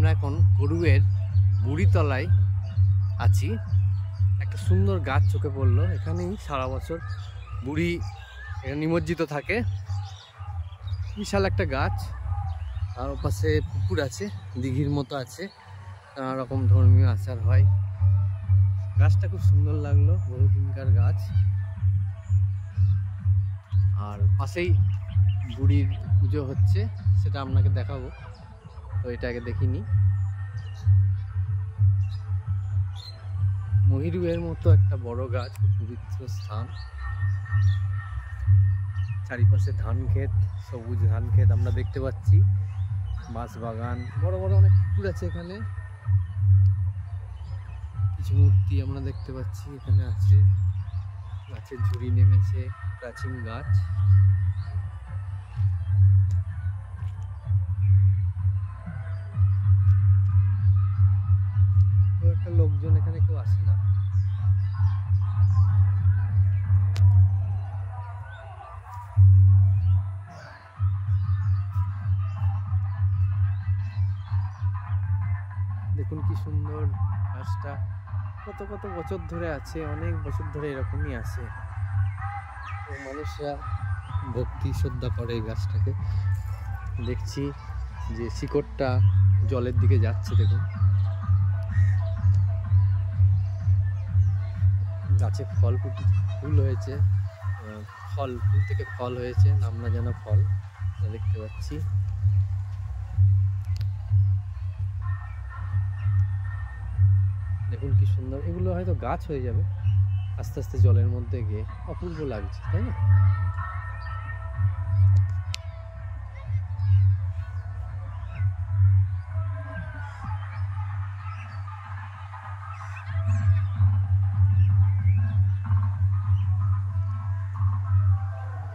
আমরা এখন গরুয়ের বুড়িতলায় আছি। একটা সুন্দর গাছ চোখে পড়লো। এখানেই সারা বছর বুড়ি নিমজ্জিত থাকে। বিশাল একটা গাছ, আর ওপাশে পুকুর আছে, দিঘির মতো আছে, নানা রকম ধর্মীয় আচার হয়। গাছটা খুব সুন্দর লাগলো, বহুদিনকার গাছ। আর পাশেই বুড়ির পুজো হচ্ছে, সেটা আপনাকে দেখাবো। তো এটা আগে দেখিনি। মহিরুহের মতো একটা বড় গাছ, পবিত্র স্থান। চারিপাশে ধান ক্ষেত, সবুজ ধান ক্ষেত আমরা দেখতে পাচ্ছি, বাঁশ বাগান, বড় বড় অনেক পুকুর আছে এখানে। কিছু মূর্তি আমরা দেখতে পাচ্ছি এখানে আছে, গাছের ঝুড়ি নেমেছে, প্রাচীন গাছ। একটা লোকজন এখানে কেউ আসে না। দেখুন কি সুন্দর গাছটা, কত কত বছর ধরে আছে, অনেক বছর ধরে এরকমই আছে। মানুষরা ভক্তি শ্রদ্ধা করে এই গাছটাকে। দেখছি যে শিকড়টা জলের দিকে যাচ্ছে। দেখুন গাছে ফুল হয়েছে, ফুল থেকে ফল হয়েছে, নাম না জানা ফল দেখতে পাচ্ছি। দেখুন কি সুন্দর, এগুলো হয়তো গাছ হয়ে যাবে আস্তে আস্তে জলের মধ্যে গিয়ে। অপূর্ব লাগছে, তাই না?